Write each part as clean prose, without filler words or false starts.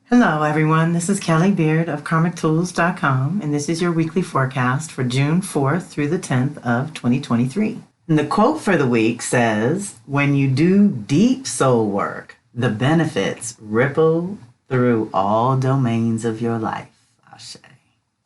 Hello everyone, this is Kelly Beard of KarmicTools.com, and this is your weekly forecast for June 4th through the 10th of 2023. And the quote for the week says, "When you do deep soul work, the benefits ripple through all domains of your life." Ashe.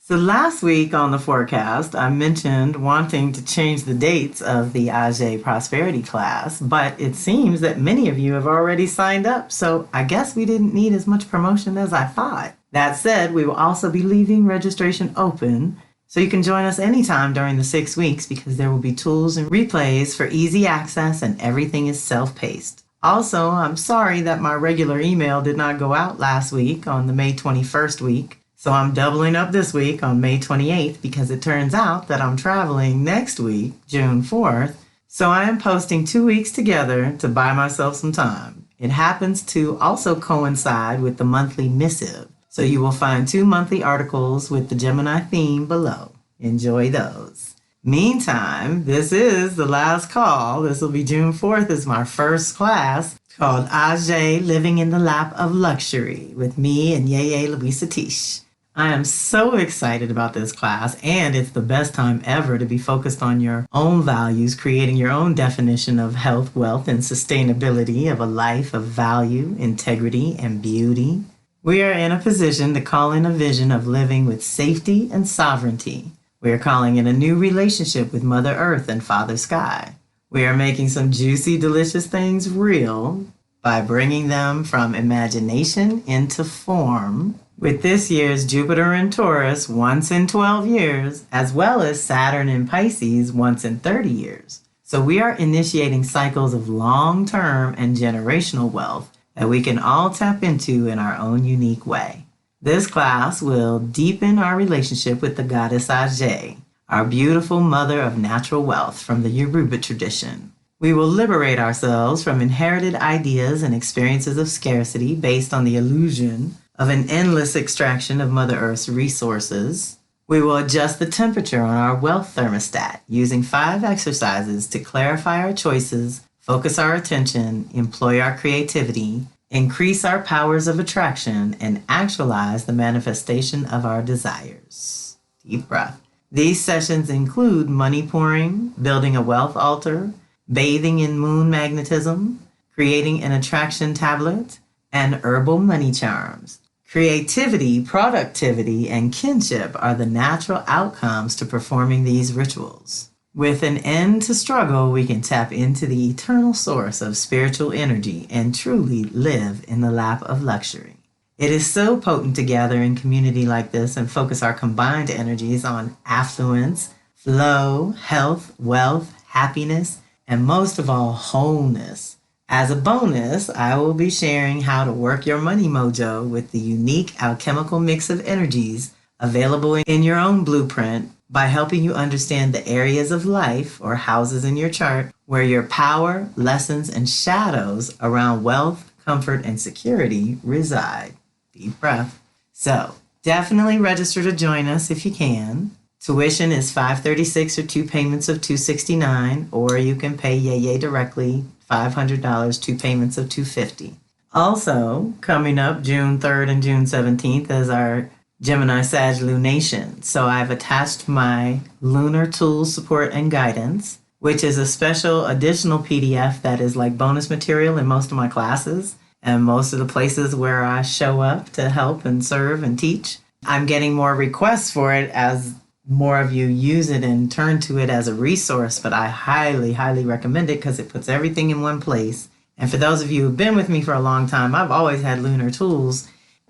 So last week on the forecast, I mentioned wanting to change the dates of the Ajay Prosperity class, but it seems that many of you have already signed up, so I guess we didn't need as much promotion as I thought. That said, we will also be leaving registration open, so you can join us anytime during the 6 weeks because there will be tools and replays for easy access and everything is self-paced. Also, I'm sorry that my regular email did not go out last week on the May 21st week. So I'm doubling up this week on May 28th because it turns out that I'm traveling next week, June 4th. So I am posting 2 weeks together to buy myself some time. It happens to also coincide with the monthly missive. So you will find 2 monthly articles with the Gemini theme below. Enjoy those. Meantime, this is the last call. This will be June 4th is my first class called Ajay Living in the Lap of Luxury with me and Yeye Louisa Tish. I am so excited about this class, and it's the best time ever to be focused on your own values, creating your own definition of health, wealth, and sustainability of a life of value, integrity, and beauty. We are in a position to call in a vision of living with safety and sovereignty. We are calling in a new relationship with Mother Earth and Father Sky. We are making some juicy, delicious things real by bringing them from imagination into form. With this year's Jupiter in Taurus once in 12 years, as well as Saturn in Pisces once in 30 years. So we are initiating cycles of long-term and generational wealth that we can all tap into in our own unique way. This class will deepen our relationship with the goddess Ajay, our beautiful mother of natural wealth from the Yoruba tradition. We will liberate ourselves from inherited ideas and experiences of scarcity based on the illusion of an endless extraction of Mother Earth's resources. We will adjust the temperature on our wealth thermostat using 5 exercises to clarify our choices, focus our attention, employ our creativity, increase our powers of attraction, and actualize the manifestation of our desires. Deep breath. These sessions include money pouring, building a wealth altar, bathing in moon magnetism, creating an attraction tablet, and herbal money charms. Creativity, productivity, and kinship are the natural outcomes to performing these rituals. With an end to struggle, we can tap into the eternal source of spiritual energy and truly live in the lap of luxury. It is so potent to gather in community like this and focus our combined energies on affluence, flow, health, wealth, happiness, and most of all, wholeness. As a bonus, I will be sharing how to work your money mojo with the unique alchemical mix of energies available in your own blueprint by helping you understand the areas of life or houses in your chart where your power, lessons, and shadows around wealth, comfort, and security reside. Deep breath. So definitely register to join us if you can. Tuition is $536 or 2 payments of $269, or you can pay Yeye directly, $500, 2 payments of $250. Also, coming up June 3rd and June 17th is our Gemini Sag Lunation. So I've attached my Lunar Tools Support and Guidance, which is a special additional PDF that is like bonus material in most of my classes and most of the places where I show up to help and serve and teach. I'm getting more requests for it as more of you use it and turn to it as a resource, but I highly, highly recommend it because it puts everything in one place. And for those of you who've been with me for a long time, I've always had Lunar Tools,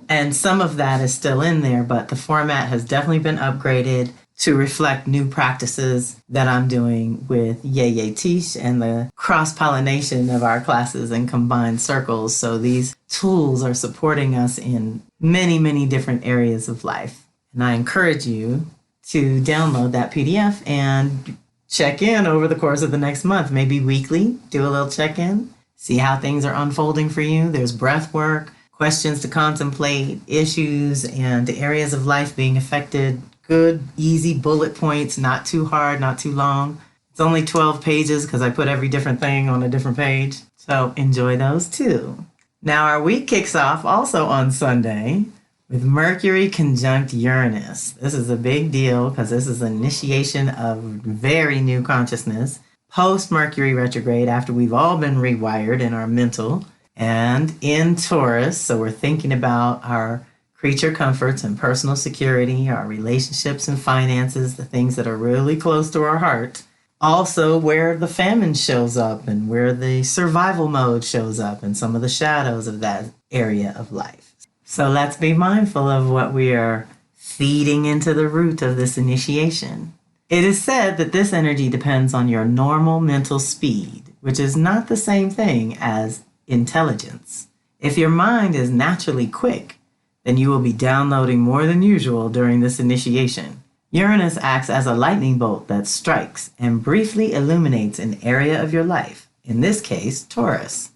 and some of that is still in there, but the format has definitely been upgraded to reflect new practices that I'm doing with Yeye Tish and the cross-pollination of our classes and combined circles. So these tools are supporting us in many, many different areas of life. And I encourage you to download that PDF and check in over the course of the next month, maybe weekly, do a little check-in, see how things are unfolding for you. There's breath work, questions to contemplate, issues and areas of life being affected, good, easy bullet points, not too hard, not too long. It's only 12 pages because I put every different thing on a different page. So enjoy those too. Now, our week kicks off also on Sunday with Mercury conjunct Uranus. This is a big deal because this is initiation of very new consciousness post Mercury retrograde after we've all been rewired in our mental and in Taurus. So we're thinking about our creature comforts and personal security, our relationships and finances, the things that are really close to our heart. Also, where the famine shows up and where the survival mode shows up and some of the shadows of that area of life. So let's be mindful of what we are feeding into the root of this initiation. It is said that this energy depends on your normal mental speed, which is not the same thing as intelligence. If your mind is naturally quick, then you will be downloading more than usual during this initiation. Uranus acts as a lightning bolt that strikes and briefly illuminates an area of your life, in this case, Taurus,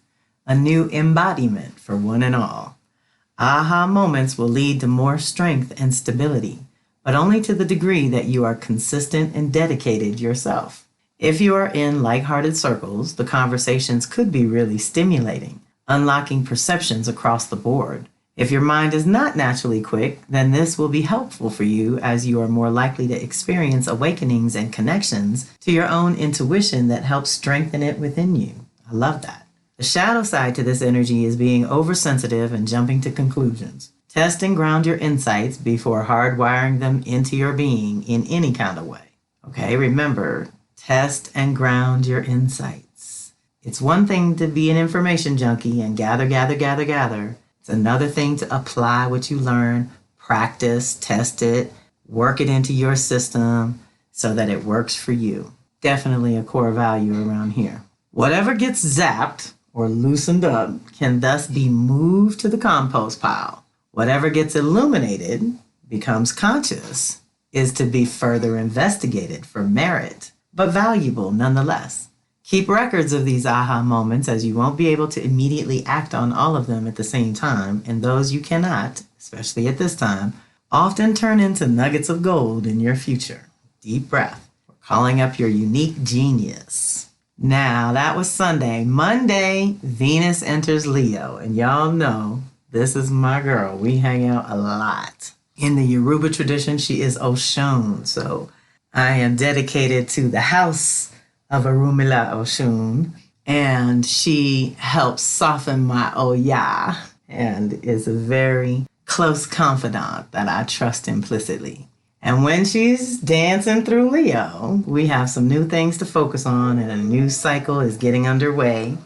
a new embodiment for one and all. Aha moments will lead to more strength and stability, but only to the degree that you are consistent and dedicated yourself. If you are in like-hearted circles, the conversations could be really stimulating, unlocking perceptions across the board. If your mind is not naturally quick, then this will be helpful for you as you are more likely to experience awakenings and connections to your own intuition that helps strengthen it within you. I love that. The shadow side to this energy is being oversensitive and jumping to conclusions. Test and ground your insights before hardwiring them into your being in any kind of way. Okay, remember, test and ground your insights. It's one thing to be an information junkie and gather. It's another thing to apply what you learn, practice, test it, work it into your system so that it works for you. Definitely a core value around here. Whatever gets zapped or loosened up can thus be moved to the compost pile. Whatever gets illuminated, becomes conscious, is to be further investigated for merit, but valuable nonetheless. Keep records of these aha moments, as you won't be able to immediately act on all of them at the same time, and those you cannot, especially at this time, often turn into nuggets of gold in your future. Deep breath. We're calling up your unique genius. Now, that was Sunday. Monday, Venus enters Leo, and y'all know this is my girl. We hang out a lot. In the Yoruba tradition, she is Oshun, so I am dedicated to the house of Orunmila Oshun, and she helps soften my Oya and is a very close confidant that I trust implicitly. And when she's dancing through Leo, we have some new things to focus on and a new cycle is getting underway.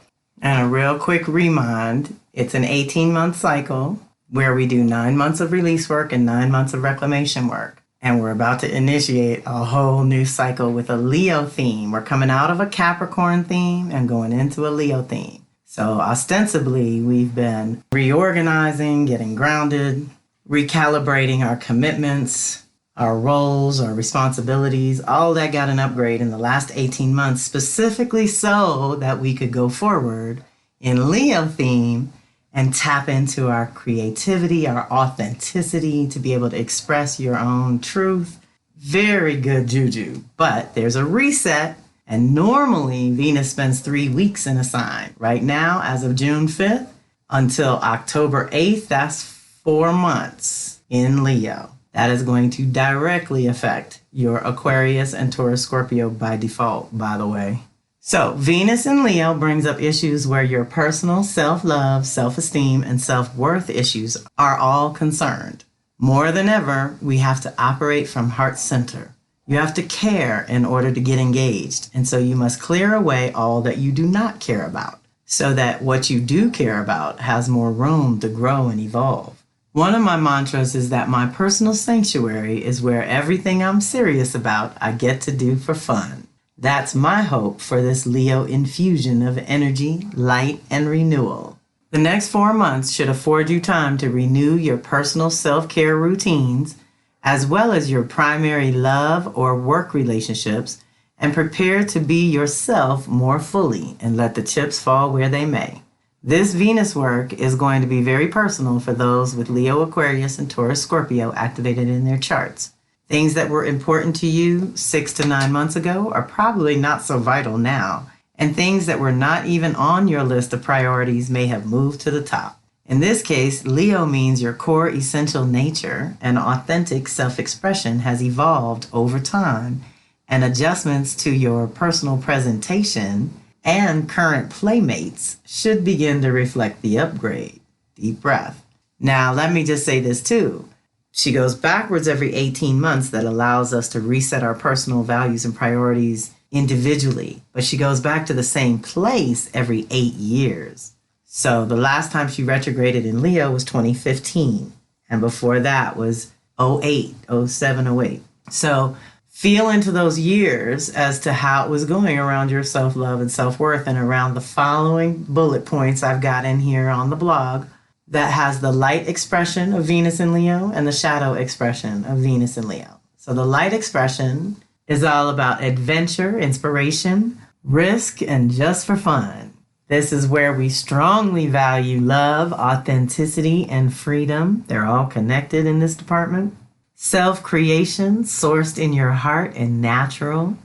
And a real quick remind, it's an 18-month cycle where we do 9 months of release work and 9 months of reclamation work. And we're about to initiate a whole new cycle with a Leo theme. We're coming out of a Capricorn theme and going into a Leo theme. So ostensibly, we've been reorganizing, getting grounded, recalibrating our commitments, our roles, our responsibilities. All that got an upgrade in the last 18 months, specifically so that we could go forward in Leo theme and tap into our creativity, our authenticity, to be able to express your own truth. Very good juju. But there's a reset, and normally Venus spends 3 weeks in a sign. Right now, as of June 5th until October 8th, that's 4 months in Leo. That is going to directly affect your Aquarius and Taurus Scorpio by default, by the way. So Venus in Leo brings up issues where your personal self-love, self-esteem, and self-worth issues are all concerned. More than ever, we have to operate from heart center. You have to care in order to get engaged, and so you must clear away all that you do not care about, so that what you do care about has more room to grow and evolve. One of my mantras is that my personal sanctuary is where everything I'm serious about I get to do for fun. That's my hope for this Leo infusion of energy, light, and renewal. The next 4 months should afford you time to renew your personal self-care routines, as well as your primary love or work relationships, and prepare to be yourself more fully and let the chips fall where they may. This Venus work is going to be very personal for those with Leo, Aquarius, and Taurus, Scorpio activated in their charts. Things that were important to you 6 to 9 months ago are probably not so vital now, and things that were not even on your list of priorities may have moved to the top. In this case, Leo means your core essential nature and authentic self-expression has evolved over time, and adjustments to your personal presentation and current playmates should begin to reflect the upgrade. Deep breath. Now, let me just say this too. She goes backwards every 18 months. That allows us to reset our personal values and priorities individually, but she goes back to the same place every 8 years. So the last time she retrograded in Leo was 2015, and before that was 08, 07, 08. So feel into those years as to how it was going around your self-love and self-worth, and around the following bullet points I've got in here on the blog that has the light expression of Venus in Leo and the shadow expression of Venus in Leo. So the light expression is all about adventure, inspiration, risk, and just for fun. This is where we strongly value love, authenticity, and freedom. They're all connected in this department. Self-creation, sourced in your heart and natural.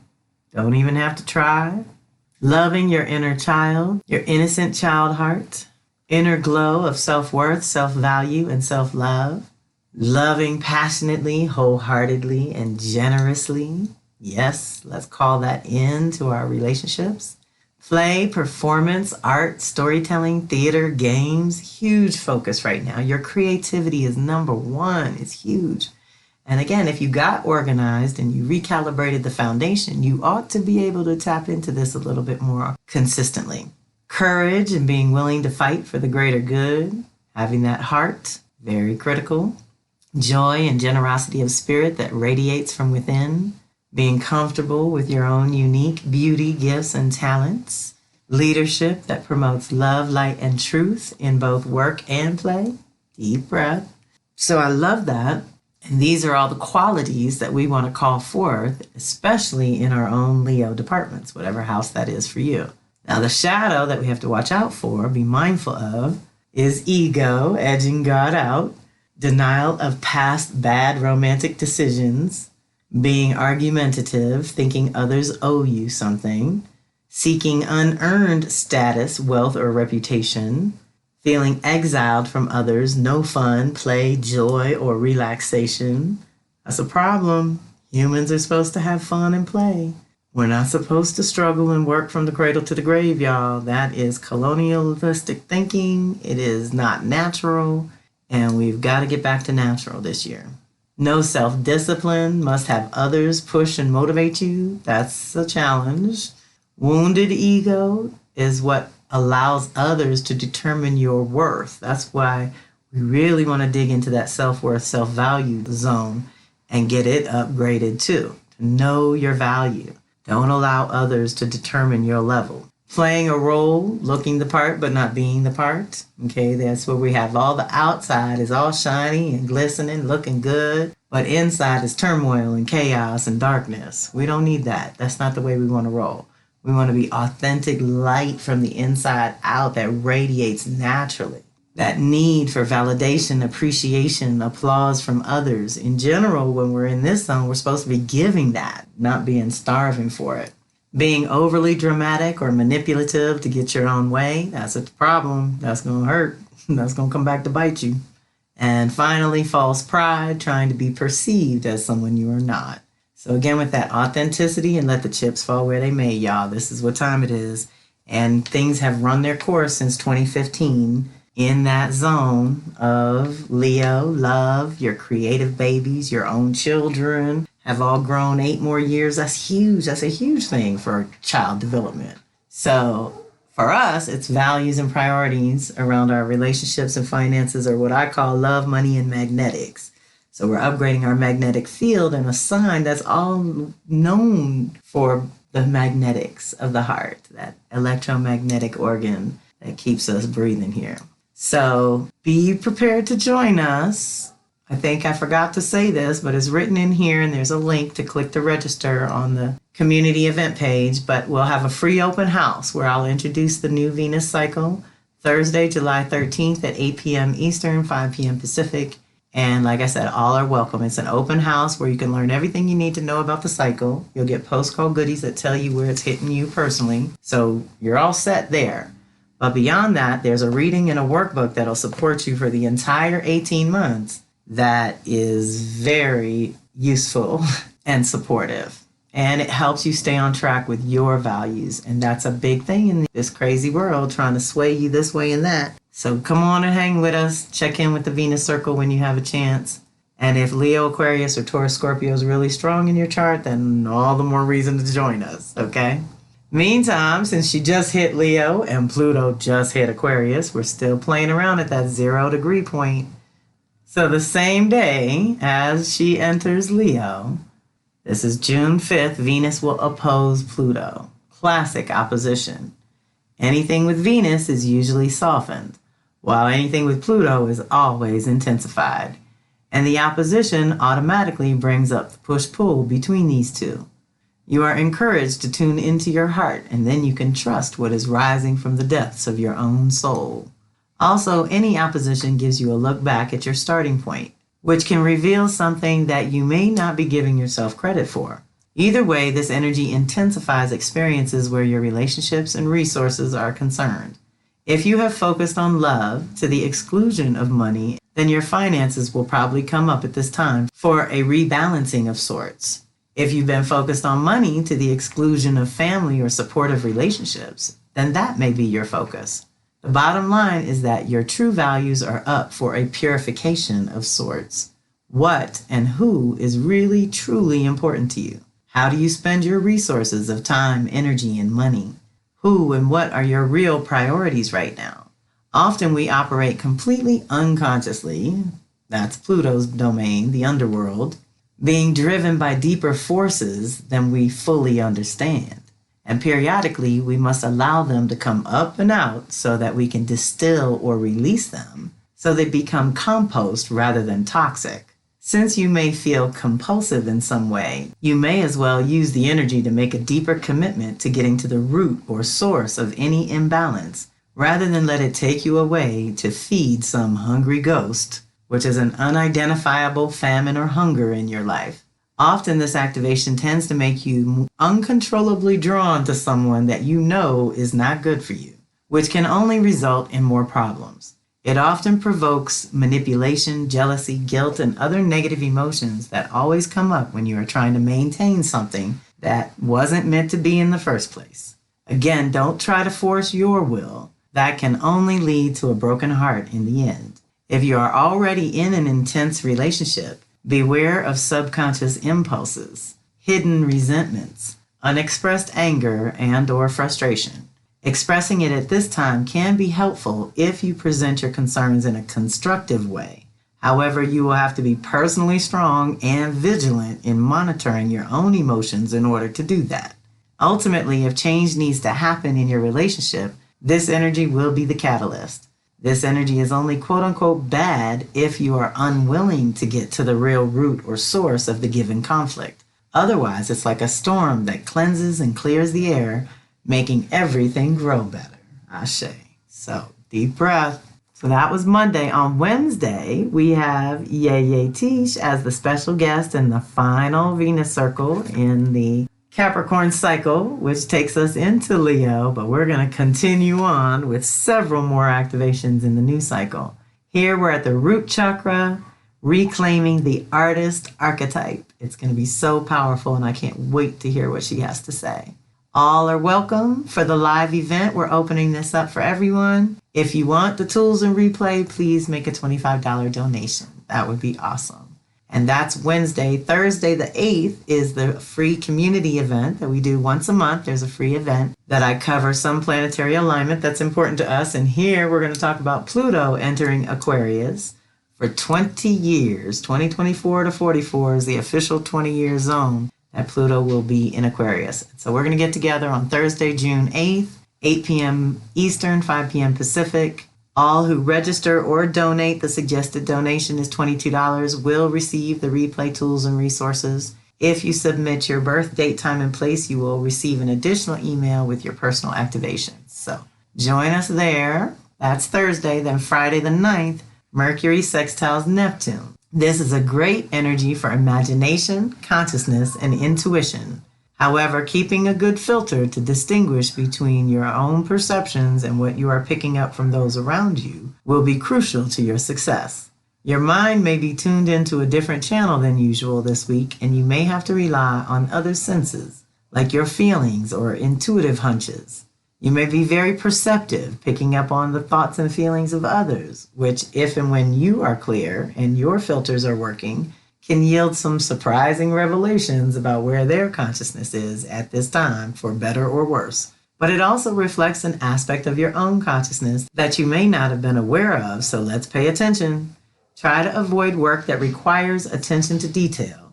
Don't even have to try. Loving your inner child, your innocent child heart. Inner glow of self-worth, self-value, and self-love. Loving passionately, wholeheartedly, and generously. Yes, let's call that into our relationships. Play, performance, art, storytelling, theater, games. Huge focus right now. Your creativity is number one. It's huge. And again, if you got organized and you recalibrated the foundation, you ought to be able to tap into this a little bit more consistently. Courage and being willing to fight for the greater good. Having that heart, very critical. Joy and generosity of spirit that radiates from within. Being comfortable with your own unique beauty, gifts, and talents. Leadership that promotes love, light, and truth in both work and play. Deep breath. So I love that. And these are all the qualities that we want to call forth, especially in our own Leo departments, whatever house that is for you. Now, the shadow that we have to watch out for, be mindful of, is ego, edging God out, denial of past bad romantic decisions, being argumentative, thinking others owe you something, seeking unearned status, wealth, or reputation, feeling exiled from others, no fun, play, joy, or relaxation. That's a problem. Humans are supposed to have fun and play. We're not supposed to struggle and work from the cradle to the grave, y'all. That is colonialistic thinking. It is not natural, and we've got to get back to natural this year. No self-discipline, must have others push and motivate you. That's a challenge. Wounded ego is what allows others to determine your worth. That's why we really want to dig into that self-worth, self-value zone and get it upgraded too. To know your value. Don't allow others to determine your level. Playing a role, looking the part but not being the part. Okay, that's where we have all the outside is all shiny and glistening, looking good, but inside is turmoil and chaos and darkness. We don't need that. That's not the way we want to roll. We want to be authentic light from the inside out that radiates naturally. That need for validation, appreciation, applause from others. In general, when we're in this zone, we're supposed to be giving that, not being starving for it. Being overly dramatic or manipulative to get your own way, that's a problem. That's going to hurt. That's going to come back to bite you. And finally, false pride, trying to be perceived as someone you are not. So again, with that authenticity and let the chips fall where they may, y'all. This is what time it is. And things have run their course since 2015 in that zone of Leo, love, your creative babies, your own children have all grown 8 more years. That's huge. That's a huge thing for child development. So for us, it's values and priorities around our relationships and finances, or what I call love, money, and magnetics. So we're upgrading our magnetic field in a sign that's all known for the magnetics of the heart, that electromagnetic organ that keeps us breathing here. So be prepared to join us. I think I forgot to say this, but it's written in here, and there's a link to click to register on the community event page. But we'll have a free open house where I'll introduce the new Venus cycle Thursday, July 13th at 8 p.m. Eastern, 5 p.m. Pacific. And like I said, all are welcome. It's an open house where you can learn everything you need to know about the cycle. You'll get post-call goodies that tell you where it's hitting you personally. So you're all set there. But beyond that, there's a reading and a workbook that'll support you for the entire 18 months that is very useful and supportive. And it helps you stay on track with your values. And that's a big thing in this crazy world, trying to sway you this way and that. So come on and hang with us. Check in with the Venus Circle when you have a chance. And if Leo, Aquarius, or Taurus, Scorpio is really strong in your chart, then all the more reason to join us, okay? Meantime, since she just hit Leo and Pluto just hit Aquarius, we're still playing around at that 0 degree point. So the same day as she enters Leo, this is June 5th, Venus will oppose Pluto. Classic opposition. Anything with Venus is usually softened, while anything with Pluto is always intensified. And the opposition automatically brings up the push-pull between these two. You are encouraged to tune into your heart, and then you can trust what is rising from the depths of your own soul. Also, any opposition gives you a look back at your starting point, which can reveal something that you may not be giving yourself credit for. Either way, this energy intensifies experiences where your relationships and resources are concerned. If you have focused on love to the exclusion of money, then your finances will probably come up at this time for a rebalancing of sorts. If you've been focused on money to the exclusion of family or supportive relationships, then that may be your focus. The bottom line is that your true values are up for a purification of sorts. What and who is really, truly important to you? How do you spend your resources of time, energy, and money? Who and what are your real priorities right now? Often we operate completely unconsciously, that's Pluto's domain, the underworld, being driven by deeper forces than we fully understand. And periodically, we must allow them to come up and out so that we can distill or release them so they become compost rather than toxic. Since you may feel compulsive in some way, you may as well use the energy to make a deeper commitment to getting to the root or source of any imbalance, rather than let it take you away to feed some hungry ghost, which is an unidentifiable famine or hunger in your life. Often this activation tends to make you uncontrollably drawn to someone that you know is not good for you, which can only result in more problems. It often provokes manipulation, jealousy, guilt, and other negative emotions that always come up when you are trying to maintain something that wasn't meant to be in the first place. Again, don't try to force your will. That can only lead to a broken heart in the end. If you are already in an intense relationship, beware of subconscious impulses, hidden resentments, unexpressed anger, and/or frustration. Expressing it at this time can be helpful if you present your concerns in a constructive way. However, you will have to be personally strong and vigilant in monitoring your own emotions in order to do that. Ultimately, if change needs to happen in your relationship, this energy will be the catalyst. This energy is only quote-unquote bad if you are unwilling to get to the real root or source of the given conflict. Otherwise, it's like a storm that cleanses and clears the air, making everything grow better. Ashe. So, deep breath. So that was Monday. On Wednesday, we have Yay Tish as the special guest in the final Venus circle in the Capricorn cycle, which takes us into Leo, but we're going to continue on with several more activations in the new cycle. Here we're at the root chakra, reclaiming the artist archetype. It's going to be so powerful, and I can't wait to hear what she has to say. All are welcome for the live event. We're opening this up for everyone. If you want the tools and replay, please make a $25 donation. That would be awesome. And that's Wednesday. Thursday, the 8th, is the free community event that we do once a month. There's a free event that I cover some planetary alignment that's important to us. And here we're going to talk about Pluto entering Aquarius for 20 years. 2024 to 44 is the official 20-year zone that Pluto will be in Aquarius. So we're going to get together on Thursday, June 8th, 8 p.m. Eastern, 5 p.m. Pacific. All who register or donate, the suggested donation is $22, will receive the replay tools and resources. If you submit your birth date, time, and place, you will receive an additional email with your personal activations. So join us there. That's Thursday. Then Friday the 9th, Mercury sextiles Neptune. This is a great energy for imagination, consciousness, and intuition. However, keeping a good filter to distinguish between your own perceptions and what you are picking up from those around you will be crucial to your success. Your mind may be tuned into a different channel than usual this week, and you may have to rely on other senses, like your feelings or intuitive hunches. You may be very perceptive, picking up on the thoughts and feelings of others, which, if and when you are clear and your filters are working, can yield some surprising revelations about where their consciousness is at this time, for better or worse. But it also reflects an aspect of your own consciousness that you may not have been aware of, so let's pay attention. Try to avoid work that requires attention to detail.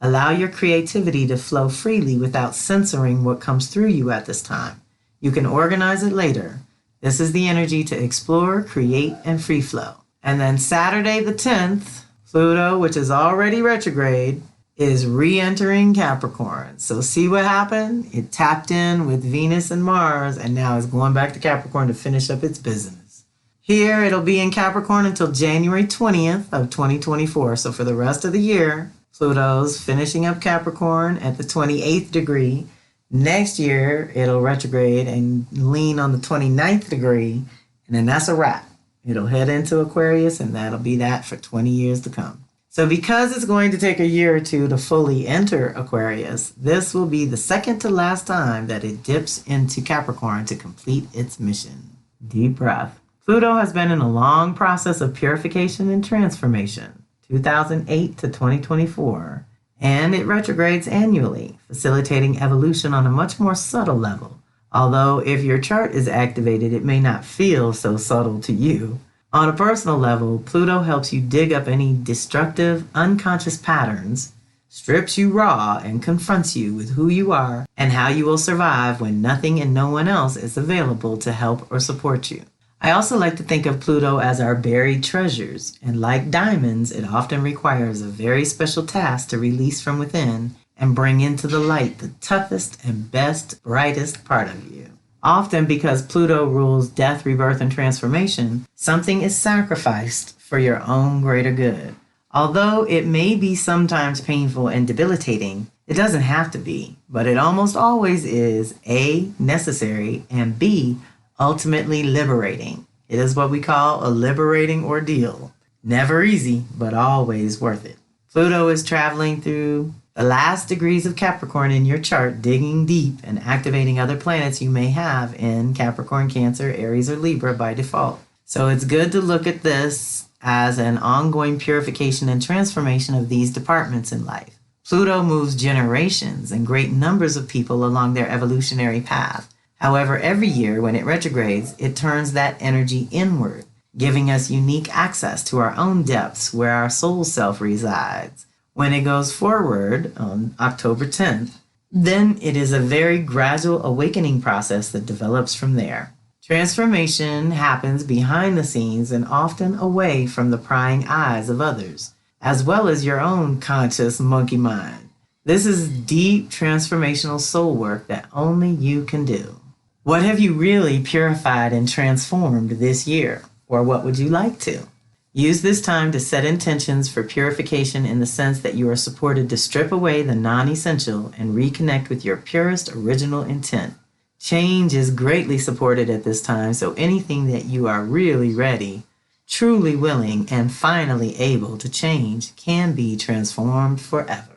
Allow your creativity to flow freely without censoring what comes through you at this time. You can organize it later. This is the energy to explore, create, and free flow. And then Saturday the 10th, Pluto, which is already retrograde, is re-entering Capricorn. So see what happened? It tapped in with Venus and Mars, and now it's going back to Capricorn to finish up its business. Here, it'll be in Capricorn until January 20th of 2024. So for the rest of the year, Pluto's finishing up Capricorn at the 28th degree. Next year, it'll retrograde and lean on the 29th degree, and then that's a wrap. It'll head into Aquarius, and that'll be that for 20 years to come. So because it's going to take a year or two to fully enter Aquarius, this will be the second to last time that it dips into Capricorn to complete its mission. Deep breath. Pluto has been in a long process of purification and transformation, 2008 to 2024, and it retrogrades annually, facilitating evolution on a much more subtle level. Although if your chart is activated, it may not feel so subtle to you. On a personal level, Pluto helps you dig up any destructive, unconscious patterns, strips you raw, and confronts you with who you are and how you will survive when nothing and no one else is available to help or support you. I also like to think of Pluto as our buried treasures, and like diamonds, it often requires a very special task to release from within and bring into the light the toughest and best, brightest part of you. Often because Pluto rules death, rebirth, and transformation, something is sacrificed for your own greater good. Although it may be sometimes painful and debilitating, it doesn't have to be, but it almost always is A, necessary, and B, ultimately liberating. It is what we call a liberating ordeal. Never easy, but always worth it. Pluto is traveling through the last degrees of Capricorn in your chart, digging deep and activating other planets you may have in Capricorn, Cancer, Aries, or Libra by default. So it's good to look at this as an ongoing purification and transformation of these departments in life. Pluto moves generations and great numbers of people along their evolutionary path. However, every year when it retrogrades, it turns that energy inward, giving us unique access to our own depths where our soul self resides. When it goes forward on October 10th, then it is a very gradual awakening process that develops from there. Transformation happens behind the scenes and often away from the prying eyes of others, as well as your own conscious monkey mind. This is deep transformational soul work that only you can do. What have you really purified and transformed this year? Or what would you like to? Use this time to set intentions for purification in the sense that you are supported to strip away the non-essential and reconnect with your purest original intent. Change is greatly supported at this time, so anything that you are really ready, truly willing, and finally able to change can be transformed forever.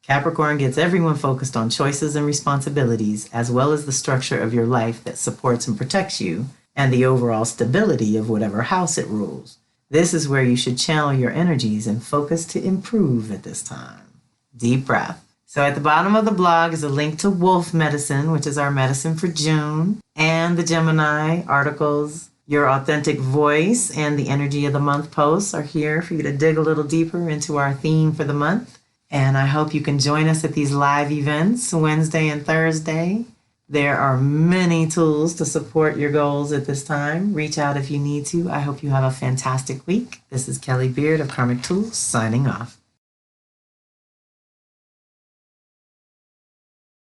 Capricorn gets everyone focused on choices and responsibilities, as well as the structure of your life that supports and protects you, and the overall stability of whatever house it rules. This is where you should channel your energies and focus to improve at this time. Deep breath. So at the bottom of the blog is a link to Wolf Medicine, which is our medicine for June, and the Gemini articles. Your Authentic Voice and the Energy of the Month posts are here for you to dig a little deeper into our theme for the month. And I hope you can join us at these live events Wednesday and Thursday. There are many tools to support your goals at this time. Reach out if you need to. I hope you have a fantastic week. This is Kelly Beard of Karmic Tools signing off.